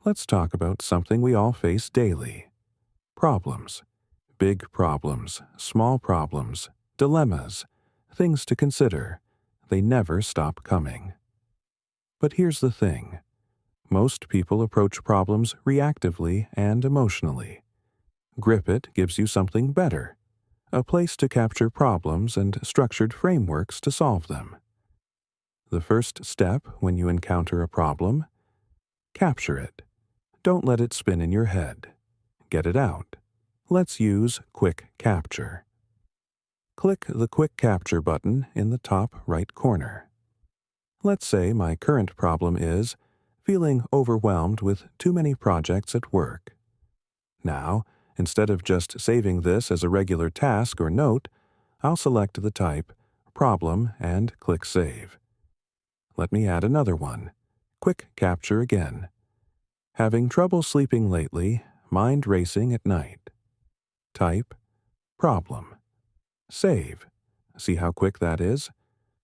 Let's talk about something we all face daily. Problems. Big problems, small problems, dilemmas, things to consider. They never stop coming. But here's the thing. Most people approach problems reactively and emotionally. Grip It gives you something better, a place to capture problems and structured frameworks to solve them. The first step when you encounter a problem: capture it. Don't let it spin in your head. Get it out. Let's use Quick Capture. Click the Quick Capture button in the top right corner. Let's say my current problem is feeling overwhelmed with too many projects at work. Now, instead of just saving this as a regular task or note, I'll select the type Problem and click Save. Let me add another one. Quick Capture again. Having trouble sleeping lately, mind racing at night. Type Problem. Save. See how quick that is?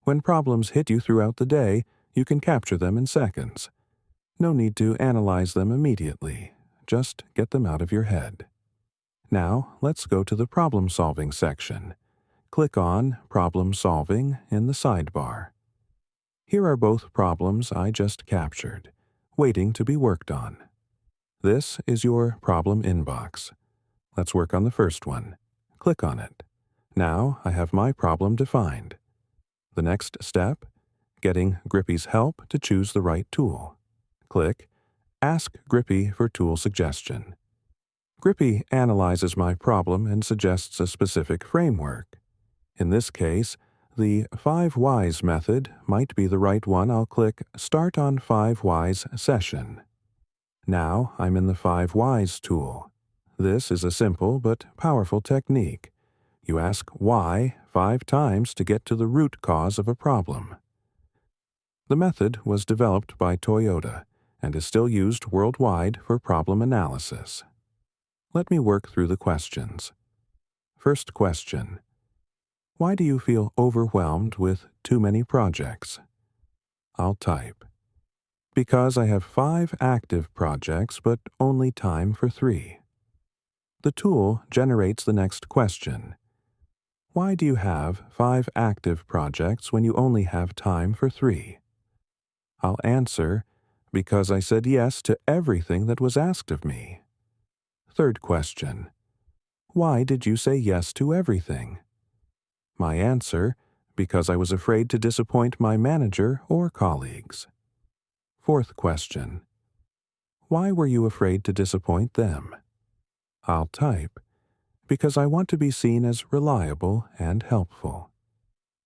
When problems hit you throughout the day, you can capture them in seconds. No need to analyze them immediately. Just get them out of your head. Now, let's go to the problem-solving section. Click on Problem Solving in the sidebar. Here are both problems I just captured, waiting to be worked on. This is your problem inbox. Let's work on the first one. Click on it. Now I have my problem defined. The next step: getting Grippy's help to choose the right tool. Click Ask Grippy for tool suggestion. Grippy analyzes my problem and suggests a specific framework. In this case, the 5 Whys method might be the right one. I'll click Start on 5 Whys session. Now I'm in the 5 Whys tool. This is a simple but powerful technique. You ask why 5 times to get to the root cause of a problem. The method was developed by Toyota and is still used worldwide for problem analysis. Let me work through the questions. First question: why do you feel overwhelmed with too many projects? I'll type: because I have 5 active projects but only time for 3. The tool generates the next question: why do you have 5 active projects when you only have time for 3? I'll answer: because I said yes to everything that was asked of me. Third question: why did you say yes to everything? My answer: because I was afraid to disappoint my manager or colleagues. Fourth question: why were you afraid to disappoint them? I'll type: because I want to be seen as reliable and helpful.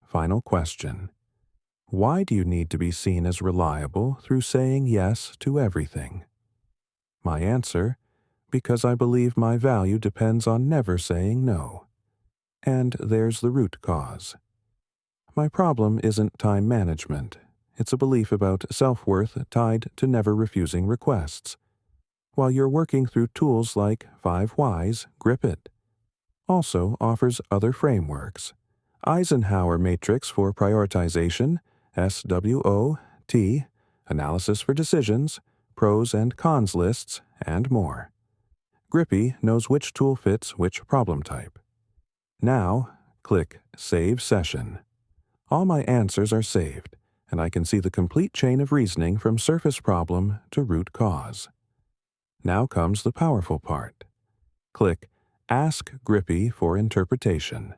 Final question: why do you need to be seen as reliable through saying yes to everything? My answer: because I believe my value depends on never saying no. And there's the root cause. My problem isn't time management. It's a belief about self-worth tied to never refusing requests. While you're working through tools like 5 Whys, Grip It also offers other frameworks: Eisenhower Matrix for Prioritization, SWOT, Analysis for Decisions, Pros and Cons Lists, and more. Grippy knows which tool fits which problem type. Now, click Save Session. All my answers are saved, and I can see the complete chain of reasoning from surface problem to root cause. Now comes the powerful part. Click Ask Grippy for interpretation.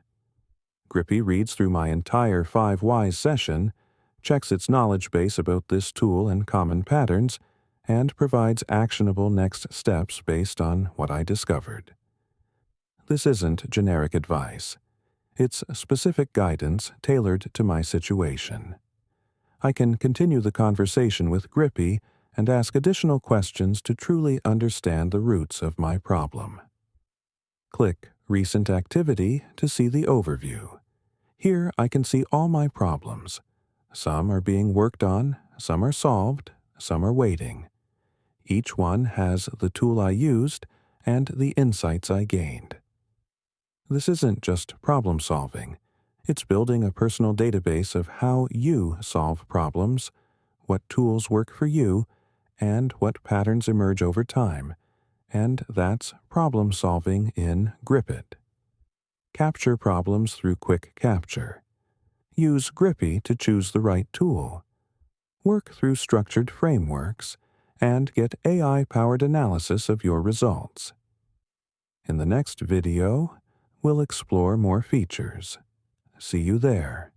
Grippy reads through my entire 5 Whys session, checks its knowledge base about this tool and common patterns, and provides actionable next steps based on what I discovered. This isn't generic advice. It's specific guidance tailored to my situation. I can continue the conversation with Grippy and ask additional questions to truly understand the roots of my problem. Click Recent Activity to see the overview. Here I can see all my problems. Some are being worked on, some are solved, some are waiting. Each one has the tool I used and the insights I gained. This isn't just problem solving. It's building a personal database of how you solve problems, what tools work for you, and what patterns emerge over time, and that's problem solving in GRIPIT. Capture problems through quick capture. Use Grippy to choose the right tool. Work through structured frameworks, and get AI-powered analysis of your results. In the next video, we'll explore more features. See you there.